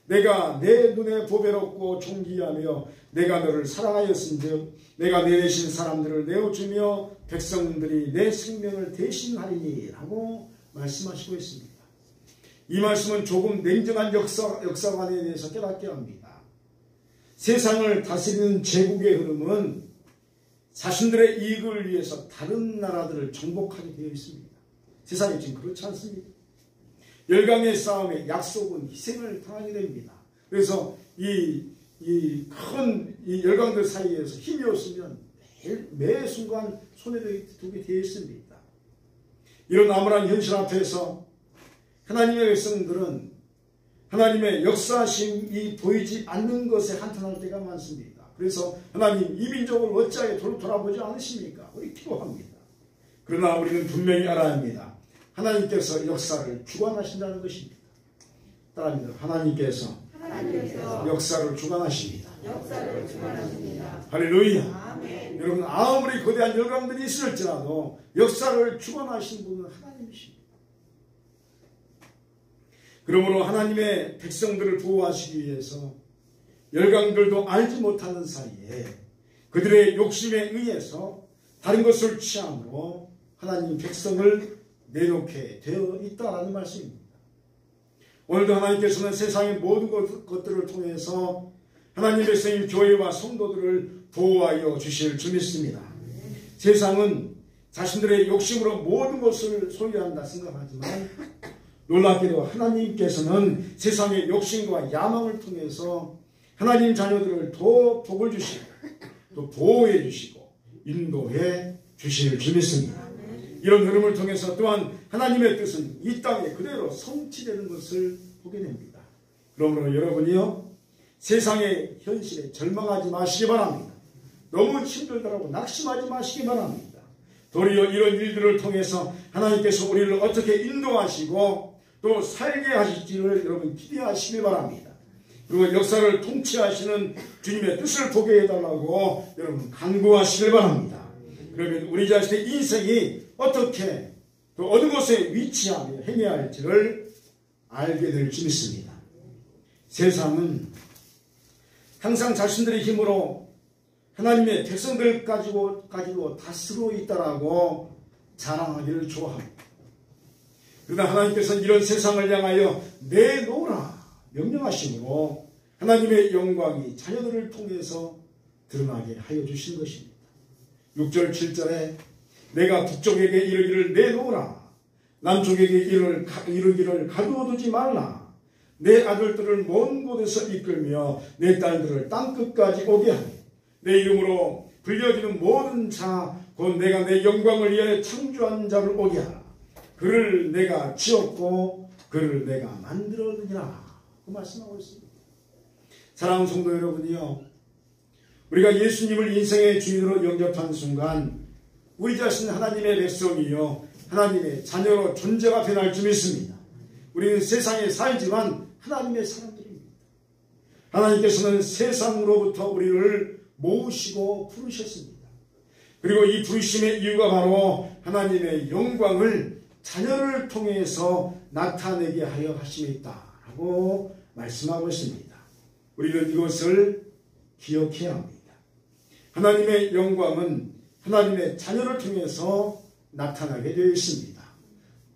S1: 내가 내 눈에 보배롭고 존귀하며 내가 너를 사랑하였은즉 내가 내 대신 사람들을 내어주며 백성들이 내 생명을 대신하리니 라고 말씀하시고 있습니다. 이 말씀은 조금 냉정한 역사관에 대해서 깨닫게 합니다. 세상을 다스리는 제국의 흐름은 자신들의 이익을 위해서 다른 나라들을 정복하게 되어 있습니다. 세상이 지금 그렇지 않습니다. 열강의 싸움에 약속은 희생을 당하게 됩니다. 그래서 이 큰 열강들 사이에서 힘이 없으면 매 순간 손에 두게 되어 있습니다. 이런 암울한 현실 앞에서 하나님의 백성들은 하나님의 역사심이 보이지 않는 것에 한탄할 때가 많습니다. 그래서 하나님 이 민족을 어찌하여 돌아보지 않으십니까? 우리 기도합니다. 그러나 우리는 분명히 알아야 합니다. 하나님께서 역사를 주관하신다는 것입니다. 따라합니다. 하나님께서 역사를 주관하십니다. 할렐루야. 아멘. 여러분 아무리 거대한 열강들이 있을지라도 역사를 주관하신 분은 하나님이십니다. 그러므로 하나님의 백성들을 보호하시기 위해서 열강들도 알지 못하는 사이에 그들의 욕심에 의해서 다른 것을 취함으로 하나님 백성을 내놓게 되어 있다라는 말씀입니다. 오늘도 하나님께서는 세상의 모든 것들을 통해서 하나님 백성인 교회와 성도들을 보호하여 주실 줄 믿습니다. 세상은 자신들의 욕심으로 모든 것을 소유한다 생각하지만 놀랍게도 하나님께서는 세상의 욕심과 야망을 통해서 하나님 자녀들을 더 복을 주시고 또 보호해 주시고 인도해 주실 줄 믿습니다. 이런 흐름을 통해서 또한 하나님의 뜻은 이 땅에 그대로 성취되는 것을 보게 됩니다. 그러므로 여러분이요 세상의 현실에 절망하지 마시기 바랍니다. 너무 힘들더라고 낙심하지 마시기 바랍니다. 도리어 이런 일들을 통해서 하나님께서 우리를 어떻게 인도하시고 또 살게 하실지를 여러분 기대하시기 바랍니다. 그리고 역사를 통치하시는 주님의 뜻을 보게 해달라고 여러분 간구하시길 바랍니다. 그러면 우리 자신의 인생이 어떻게 또 어느 곳에 위치하며 행해야 할지를 알게 될 줄 믿습니다. 세상은 항상 자신들의 힘으로 하나님의 백성들 가지고 다스리고 있다라고 자랑하기를 좋아합니다. 그러나 하나님께서는 이런 세상을 향하여 내놓으라 명령하심으로 하나님의 영광이 자녀들을 통해서 드러나게 하여 주신 것입니다. 6절 7절에 내가 북쪽에게 이르기를 내놓으라 남쪽에게 이르기를 가두어두지 말라 내 아들들을 먼 곳에서 이끌며 내 딸들을 땅끝까지 오게 하니 내 이름으로 불려지는 모든 자 곧 내가 내 영광을 위하여 창조한 자를 오게 하라 그를 내가 지었고 그를 내가 만들었느니라 그 말씀하고 있습니다. 사랑하는 성도 여러분이요, 우리가 예수님을 인생의 주인으로 영접한 순간 우리 자신 하나님의 백성이요 하나님의 자녀로 존재가 변할 줄 믿습니다. 우리는 세상에 살지만 하나님의 사람들입니다. 하나님께서는 세상으로부터 우리를 모으시고 부르셨습니다. 그리고 이 부르심의 이유가 바로 하나님의 영광을 자녀를 통해서 나타내게 하려 하심에 있다라고 말씀하고 있습니다. 우리는 이것을 기억해야 합니다. 하나님의 영광은 하나님의 자녀를 통해서 나타나게 되어 있습니다.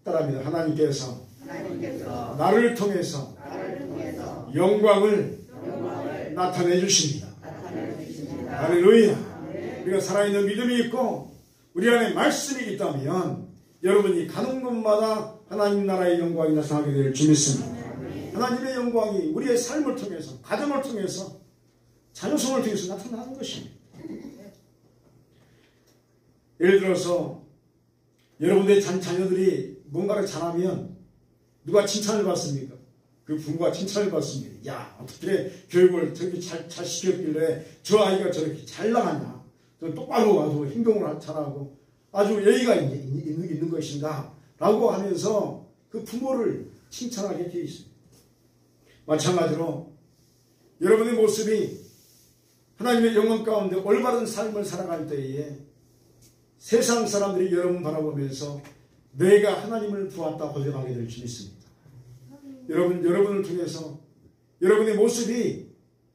S1: 따라합니다. 하나님께서 나를 통해서 영광을 나타내 주십니다. 할렐루야. 우리가 살아있는 믿음이 있고 우리 안에 말씀이 있다면 여러분이 가는 곳마다 하나님 나라의 영광이 나타나게 될 줄 믿습니다. 하나님의 영광이 우리의 삶을 통해서, 가정을 통해서, 자녀성을 통해서 나타나는 것입니다. 예를 들어서 여러분의 자녀들이 뭔가를 잘하면 누가 칭찬을 받습니까? 그 부모가 칭찬을 받습니다. 야, 어떻게 교육을 저렇게 잘 시켰길래 저 아이가 저렇게 잘 나가냐, 똑바로 아주 행동을 잘하고 아주 예의가 있는 것인가 라고 하면서 그 부모를 칭찬하게 되어 있습니다. 마찬가지로 여러분의 모습이 하나님의 영광 가운데 올바른 삶을 살아갈 때에 세상 사람들이 여러분 바라보면서 내가 하나님을 보았다 고백하게 될 줄 믿습니다. 여러분을 통해서 여러분의 모습이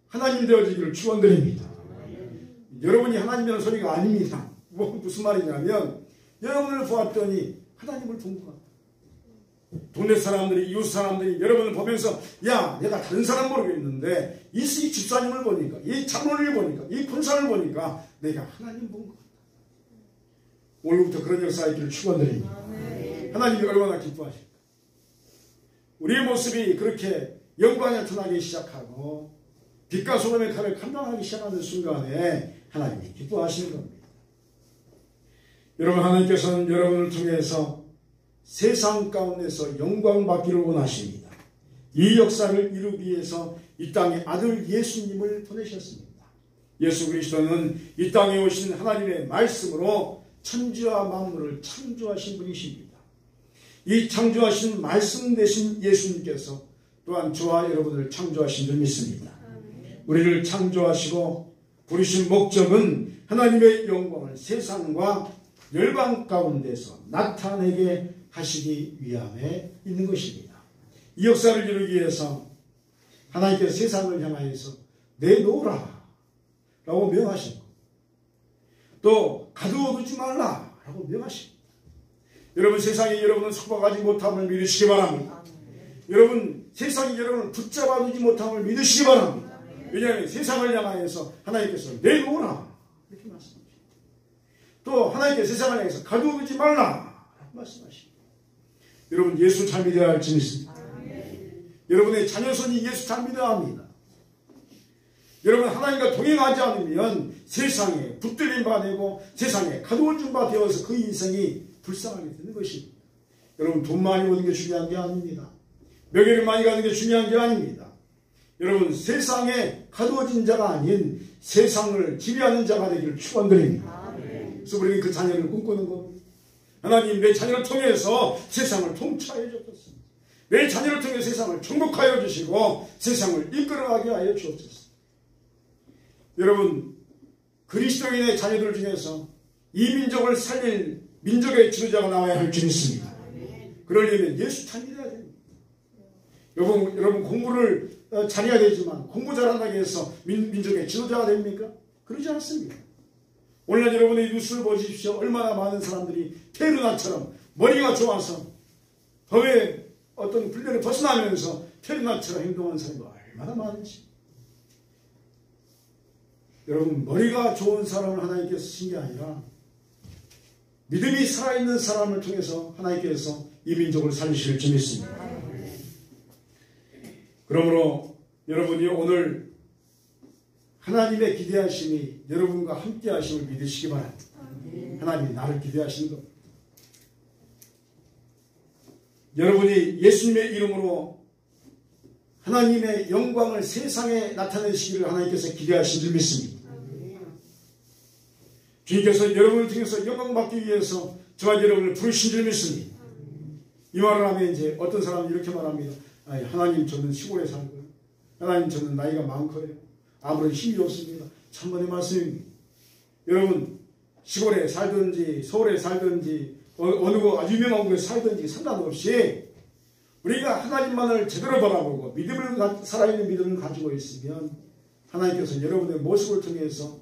S1: 하나님 되어지기를 축원드립니다. 여러분이 하나님이라는 소리가 아닙니다. 무슨 말이냐면 여러분을 보았더니 하나님을 본 것 같아요. 동네 사람들이, 이웃 사람들이 여러분을 보면서 야, 내가 다른 사람 모르겠는데 이 집사님을 보니까, 이 장로를 보니까, 이 권사를 보니까 내가 하나님 본 것 같다. 오늘부터 그런 역사가 있기를 축원드립니다. 하나님이 얼마나 기뻐하실까. 우리의 모습이 그렇게 영광에 나타나기 시작하고 빛과 소금의 칼을 감당하기 시작하는 순간에 하나님이 기뻐하시는 겁니다. 여러분, 하나님께서는 여러분을 통해서 세상 가운데서 영광 받기를 원하십니다. 이 역사를 이루기 위해서 이 땅에 아들 예수님을 보내셨습니다. 예수 그리스도는 이 땅에 오신 하나님의 말씀으로 천지와 만물을 창조하신 분이십니다. 이 창조하신 말씀 되신 예수님께서 또한 저와 여러분을 창조하신 줄 믿습니다. 우리를 창조하시고 부르신 목적은 하나님의 영광을 세상과 열방 가운데서 나타내게 하시기 위함에 있는 것입니다. 이 역사를 이루기 위해서 하나님께서 세상을 향하여서 내놓으라 라고 명하신 것, 또 가두어두지 말라 라고 명하십니다. 여러분, 세상이 여러분을 속박하지 못함을 믿으시기 바랍니다. 여러분, 세상이 여러분을 붙잡아두지 못함을 믿으시기 바랍니다. 왜냐하면 세상을 향하여서 하나님께서 내놓으라 이렇게 말씀하십니다. 또 하나님께서 세상을 향해서 가두어두지 말라 라고 말씀하십니다. 여러분, 예수 잘 믿어야 할 줄 믿습니다. 여러분의 자녀선이 예수 잘 믿어야 합니다. 여러분, 하나님과 동행하지 않으면 세상에 붙들린 바 되고 세상에 가두어진 바 되어서 그 인생이 불쌍하게 되는 것입니다. 여러분, 돈 많이 버는 게 중요한 게 아닙니다. 명예를 많이 가는 게 중요한 게 아닙니다. 여러분, 세상에 가두어진 자가 아닌 세상을 지배하는 자가 되기를 축원드립니다. 그래서 우리는 그 자녀를 꿈꾸는 겁니다. 하나님, 내 자녀를 통해서 세상을 통치하여 주셨습니다. 내 자녀를 통해 세상을 정복하여 주시고 세상을 이끌어가게 하여 주옵소서. 여러분, 그리스도인의 자녀들 중에서 이 민족을 살릴 민족의 지도자가 나와야 할 줄 믿습니다. 그러려면 예수 잘 믿어야 됩니다. 여러분 공부를 잘해야 되지만 공부 잘한다고 해서 민족의 지도자가 됩니까? 그러지 않습니다. 오늘날 여러분의 뉴스를 보십시오. 얼마나 많은 사람들이 테르나처럼 머리가 좋아서 법의 어떤 분별을 벗어나면서 테르나처럼 행동하는 사람이 얼마나 많은지. 여러분, 머리가 좋은 사람을 하나님께서 쓰신 게 아니라 믿음이 살아있는 사람을 통해서 하나님께서 이 민족을 살리실 줄 믿습니다. 그러므로 여러분이 오늘 하나님의 기대하심이 여러분과 함께 하심을 믿으시기 바랍니다. 하나님이 나를 기대하시는 겁니다. 여러분이 예수님의 이름으로 하나님의 영광을 세상에 나타내시기를 하나님께서 기대하신 줄 믿습니다. 주님께서 여러분을 통해서 영광받기 위해서 저와 여러분을 부르신 줄 믿습니다. 이 말을 하면 이제 어떤 사람이 이렇게 말합니다. 하나님, 저는 시골에 살고요. 하나님, 저는 나이가 많고요. 아무런 힘이 없습니다. 천번의 말씀입니다. 여러분, 시골에 살든지 서울에 살든지 어느 유명한 곳에 살든지 상관없이 우리가 하나님만을 제대로 바라보고 살아있는 믿음을 가지고 있으면 하나님께서 여러분의 모습을 통해서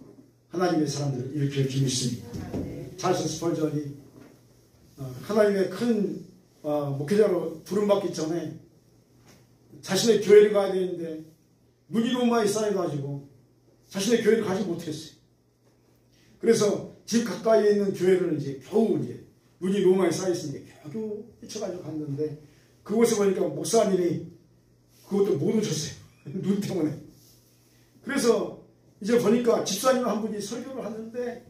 S1: 하나님의 사람들을 일으킬 줄 믿습니다. 찰스 스펄전이 하나님의 큰 목회자로 부름받기 전에 자신의 교회를 가야 되는데 눈이 너무 많이 쌓여가지고 자신의 교회를 가지 못했어요. 그래서 집 가까이에 있는 교회를 겨우 눈이 너무 많이 쌓여있으니까 겨우 헤쳐가지고 갔는데 그곳에 보니까 목사님이 그것도 못 오셨어요. 눈 때문에. 그래서 이제 보니까 집사님 한 분이 설교를 하는데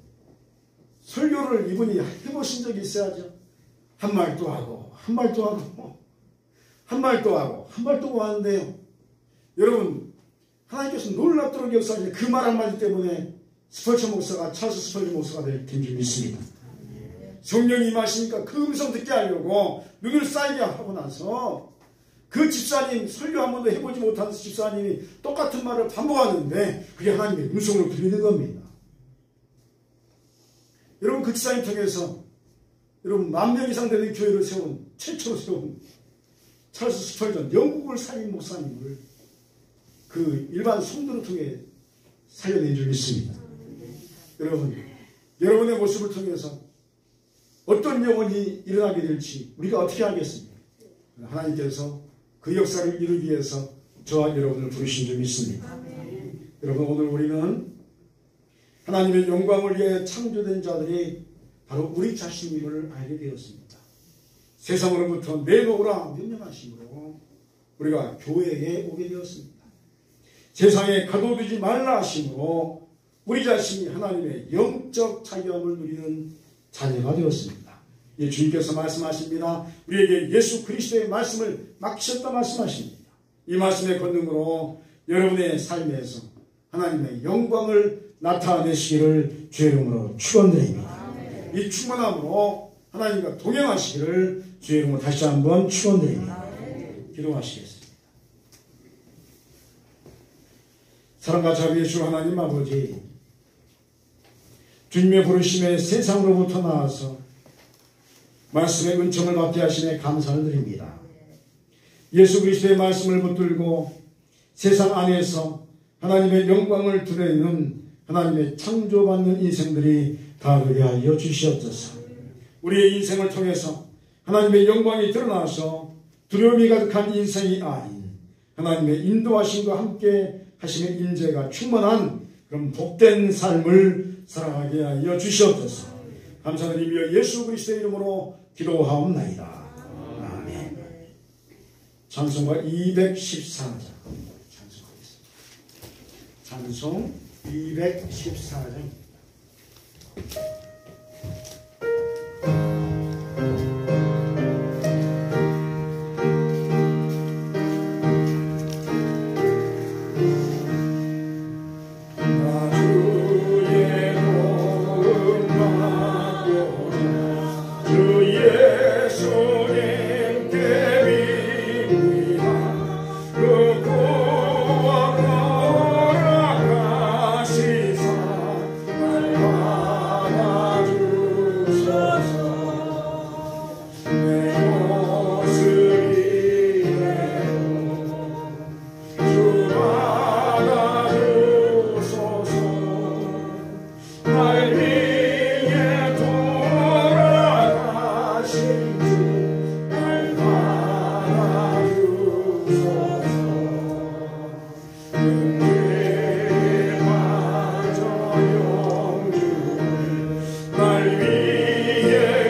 S1: 설교를 이분이 해보신 적이 있어야죠. 한 말 또 하고 한 말 또 하고 한 말 또 하고 한 말 또 하는데요. 여러분, 하나님께서 놀랍도록 역사하시는 그 말 한마디 때문에 찰스 스펄전 목사가 될 줄 믿습니다. 성령이 임하시니까 그 음성 듣게 하려고 눈을 쌓이게 하고 나서 그 집사님, 설교 한 번도 해보지 못한 집사님이 똑같은 말을 반복하는데 그게 하나님의 음성으로 들리는 겁니다. 여러분, 그 집사님 통해서 여러분 10,000명 이상 되는 교회를 최초로 세운 찰스 스펄전, 영국을 살린 목사님을 그 일반 성도를 통해 살려낸 줄 믿습니다. 여러분, 여러분의 모습을 통해서 어떤 영혼이 일어나게 될지 우리가 어떻게 하겠습니까? 하나님께서 그 역사를 이루기 위해서 저와 여러분을 부르신 줄 믿습니다. 여러분, 오늘 우리는 하나님의 영광을 위해 창조된 자들이 바로 우리 자신임을 알게 되었습니다. 세상으로부터 내놓으라 명령하심으로 우리가 교회에 오게 되었습니다. 세상에 가둬두지 말라 하심으로 우리 자신이 하나님의 영적 자유함을 누리는 자녀가 되었습니다. 예, 주님께서 말씀하십니다. 우리에게 예수 그리스도의 말씀을 맡기셨다 말씀하십니다. 이 말씀의 권능으로 여러분의 삶에서 하나님의 영광을 나타내시기를 주의 이름으로 축원드립니다. 이 충만함으로 하나님과 동행하시기를 주의 이름으로 다시 한번 축원드립니다. 기도하시겠습니다. 사랑과 자비의 주 하나님 아버지, 주님의 부르심에 세상으로부터 나와서 말씀의 은총을 받게 하시네 감사를 드립니다. 예수 그리스도의 말씀을 붙들고 세상 안에서 하나님의 영광을 드러내는 하나님의 창조받는 인생들이 다 되게 하여 주시옵소서. 우리의 인생을 통해서 하나님의 영광이 드러나서 두려움이 가득한 인생이 아닌 하나님의 인도하심과 함께 하심의 인재가 충만한 그런 복된 삶을 살아가게 하여 주시옵소서. 감사드리며 예수 그리스도의 이름으로 기도하옵나이다. 아멘. 찬송가 214장 찬송하겠습니다. 찬송 214장.
S2: 날 위해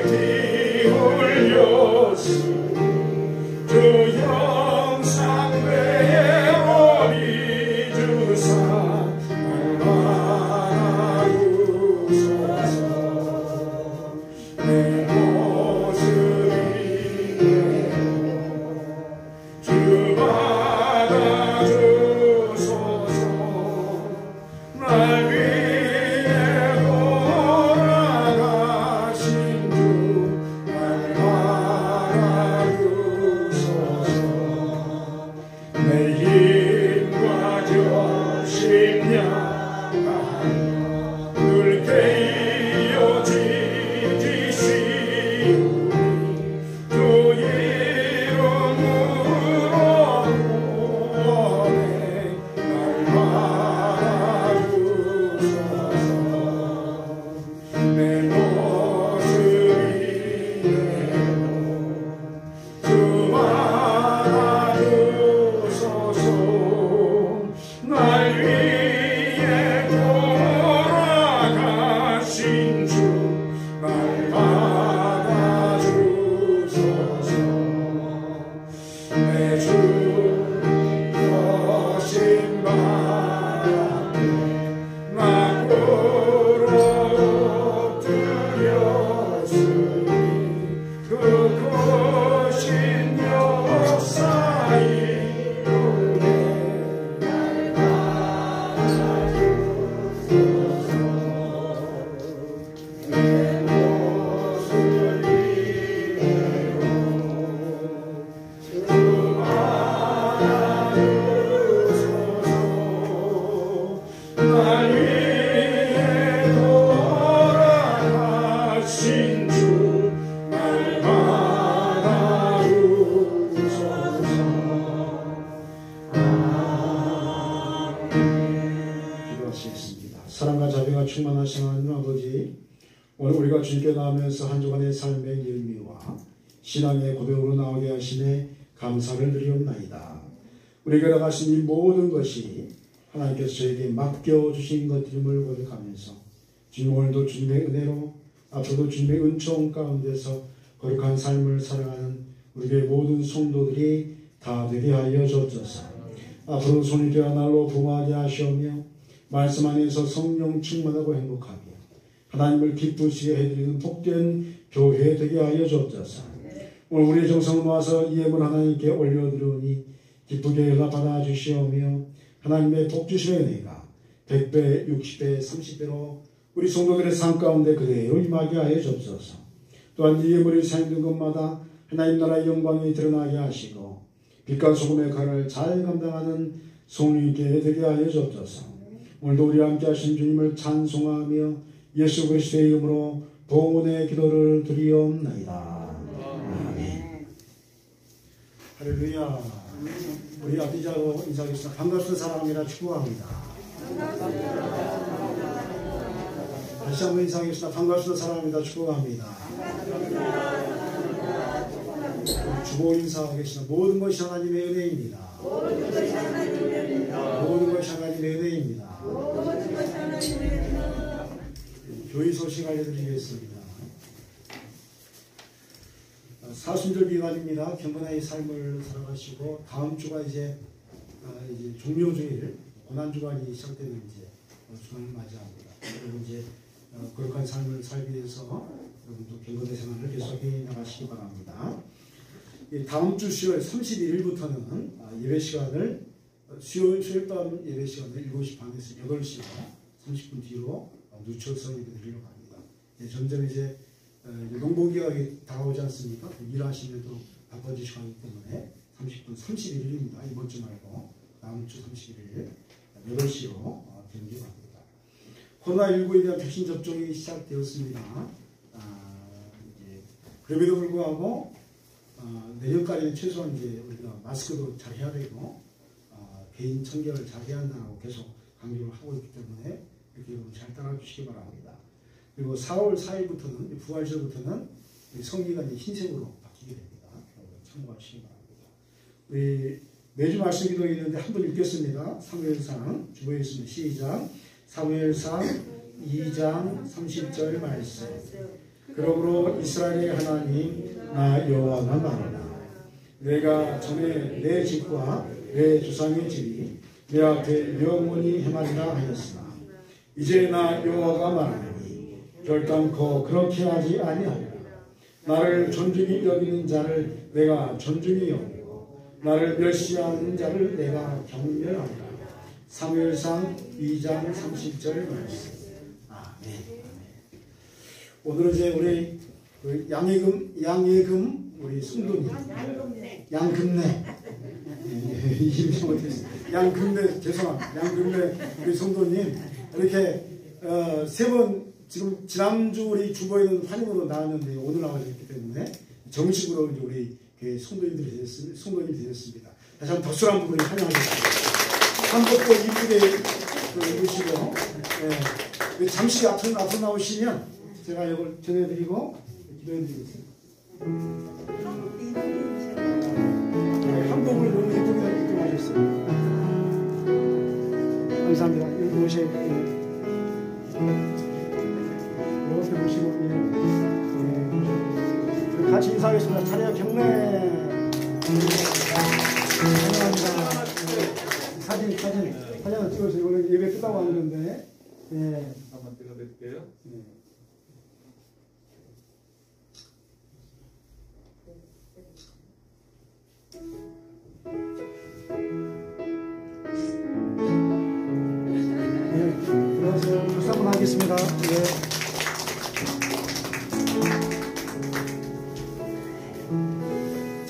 S2: 내 모습이 주 받아주소서. 날 위해 돌아가신 주 날 받아주소서. 내 주 거신 바람에 나 부러뜨렸으니 그 거신 역사이로네. 날 받아주소서. 내 모습 이대로 주 받아주소서. 날 위해 돌아가신 주 날 받아주소서.
S1: 기도하시겠습니다. 사랑과 자비가 충만하신 하나님 아버지, 오늘 우리가 주님께 나오면서 한 주간의 삶의 열미와 신앙의 고백으로 나오게 하심에 감사를 드리옵나이다. 우리에게 나가신 이 모든 것이 하나님께서 저에게 맡겨주신 것임을 고백하면서 주님, 오늘도 주님의 은혜로 앞으로도 주님의 은총 가운데서 거룩한 삶을 살아가는 우리의 모든 성도들이 다 되게 하여 주옵소서. 앞으로 손님께와 날로 부모하게 하시오며 말씀 안에서 성령 충만하고 행복하게 하나님을 기쁘시게 해드리는 복된 교회 되게 하여 주옵소서. 오늘 우리의 정성을 모아서 이 예물 하나님께 올려드리오니 기쁘게 연락받아 주시오며 하나님의 복주심의 은혜가 100배, 60배, 30배로 우리 성도들의 삶 가운데 그대로 임하게 하여 주옵소서. 또한 이 예물이 사용된 것마다 하나님 나라의 영광이 드러나게 하시고 빛과 소금의 칼을 잘 감당하는 성령님께 되게 하여 주옵소서. 오늘도 우리와 함께 하신 주님을 찬송하며 예수 그리스도의 이름으로 봉헌의 기도를 드리옵나이다. 아멘. 할렐루야. 우리 앞뒤자로 인사하겠습니다. 반갑습니다. 사랑합니다. 축복합니다. 다시 한번 인사하겠습니다. 반갑습니다. 사랑합니다. 축복합니다. 주보 인사하겠습니다. 모든 것이 하나님의 은혜입니다. 모든 것이 하나님의 은혜입니다. 교회 소식 알려드리겠습니다. 사순절 기간입니다. 경건의 삶을 살아가시고 다음 주가 이제 종료주일 고난주간이 시작되는 이제 주간을 맞이합니다. 그리고 이제 거룩한 삶을 살기 위해서 여러분도 경건의 생활을 계속해 나가시기 바랍니다. 다음 주 수요일 31일부터는 예배 시간을 수요일 밤 예배 시간을 7시 반에서 8시 30분 뒤로 늦춰서 예배 드리려고 합니다. 점점 이제 농번기가 다가오지 않습니까? 일하시면도 바빠지시고 하기 때문에 30분 31일입니다. 이번 주 말고 다음 주 31일 8시로 드리려고 합니다. 코로나19에 대한 백신 접종이 시작되었습니다. 그럼에도 불구하고 내년까지는 최소한 이제 우리가 마스크도 잘 해야 되고 개인 청결을 잘 해야 한다고 계속 강조를 하고 있기 때문에 이렇게 여러분 잘 따라 주시기 바랍니다. 그리고 4월 4일부터는 부활절부터는 성기가 흰색으로 바뀌게 됩니다. 참고하시기 바랍니다. 우리 매주 말씀 기도에 있는데 한번 읽겠습니다. 사무엘상 주보에 있습니다. 시작. 사무엘상 2장 30절 말씀. 그러므로 이스라엘의 하나님 나 여호와가 말하라. 내가 전에 내 집과 내 조상의 집이 내 앞에 영원히 행하리라 하였으나 이제 나 여호와가 말하노니 결단코 그렇게 하지 아니하리라. 나를 존중히 여기는 자를 내가 존중히 여기고 나를 멸시하는 자를 내가 경멸하리라. 사무엘상 2장 30절 말씀. 아멘. 오늘은 이제 우리 양예금 우리 성도님 양금래 이름이 잘못했어요. 양금래 죄송합니다. 양금래 우리 성도님 이렇게 세 번 지금 지난주 우리 주보에는 환영으로 나왔는데 오늘 나와주셨기 때문에 정식으로 이제 우리 교회 성도님이 되셨습니다. 다시 한번 박수로 한번 우리 환영하겠습니다. 한복도 이쁘게 입으시고 잠시 앞으로 나오시면 제가 이걸 전해드리고 기도해드리겠습니다. 한복을 너무 예쁘게 입고 가셨어요. 감사합니다. 여기 오세요. 이렇게 보시고 같이 인사하겠습니다. 차례 경례. 감사합니다. 사진 찍어주세요. 오늘 예배 끝나고 왔는데. 네.
S3: 한번 찍어드릴게요.
S1: 들어가세요. 박수 한번 하겠습니다. 네.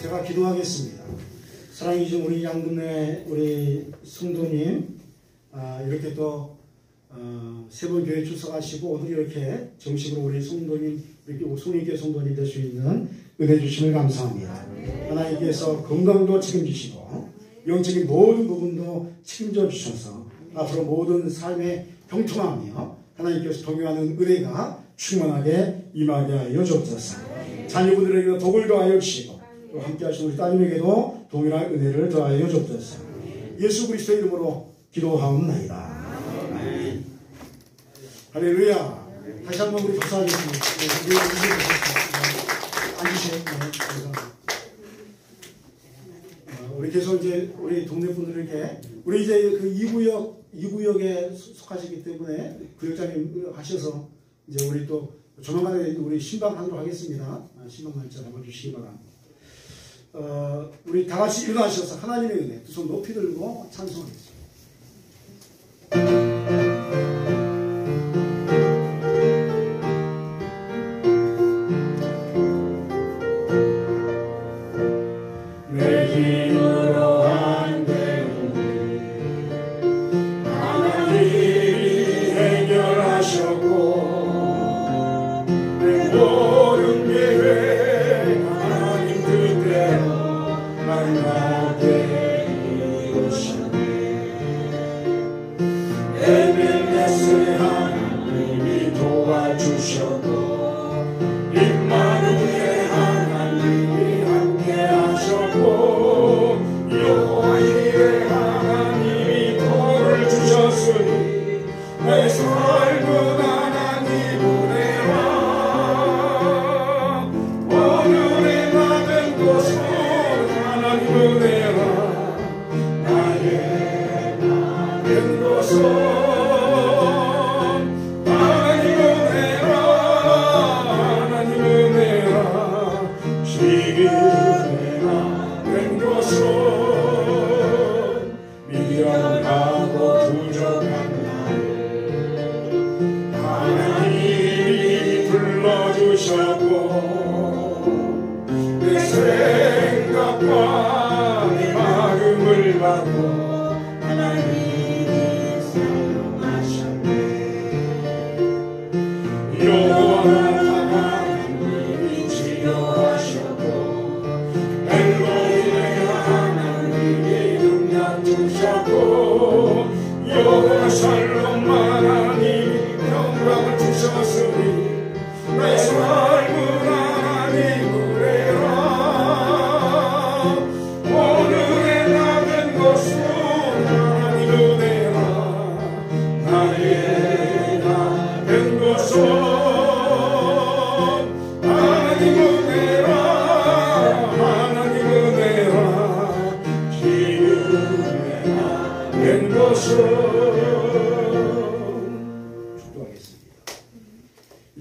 S1: 제가 기도하겠습니다. 사랑이 좀 우리 양금래 우리 성도님 이렇게 또 세번교회 출석하시고 오늘 이렇게 정식으로 우리 성도님 이렇게 성인교회 성도님 될 수 있는 은혜 주심을 감사합니다. 하나님께서 건강도 책임지시고 영적인 모든 부분도 책임져 주셔서 앞으로 모든 삶에 형통하며 하나님께서 동요하는 은혜가 충만하게 임하게 하여 주옵소서. 자녀분들에게도 복을 더하여 주시고 또 함께 하신 우리 따님에게도 동일한 은혜를 더하여 주옵소서. 예수 그리스도의 이름으로 기도하옵나이다. 아멘. 할렐루야. 다시 한번 우리 박수하겠습니다. 앉으세요. 우리 계속 이제 우리 동네 분들에게 우리 이제 그 2구역에 속하시기 때문에 구역장님 하셔서 이제 우리 또 조만간에 우리 신방하도록 하겠습니다. 신방 날짜 잡아주시기 바랍니다. 우리 다 같이 일어나셔서 하나님의 은혜 두 손 높이 들고 찬송하겠습니다.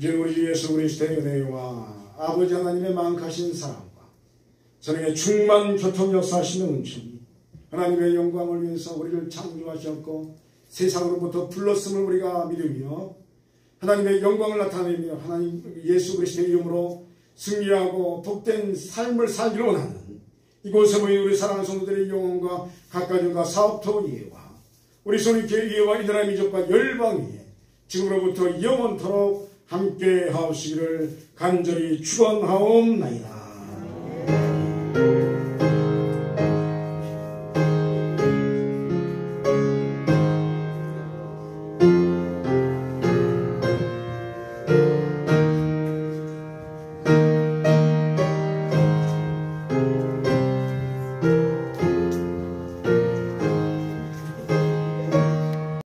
S1: 이제 우리 예수 그리스도의 은혜와 아버지 하나님의 만카신 사랑과 저녁에 충만 교통 역사하시는 은총이 하나님의 영광을 위해서 우리를 창조하셨고 세상으로부터 불렀음을 우리가 믿으며 하나님의 영광을 나타내며 하나님 예수 그리스도의 이름으로 승리하고 복된 삶을 살기를 원하는 이곳에 모인 우리 사랑하는 성도들의 영혼과 각가정과 사업토 이해와 우리 손익회 이해와 이나라 민족과 열방 위에 지금으로부터 영원토록 함께 하옵시기를 간절히 축원하옵나이다.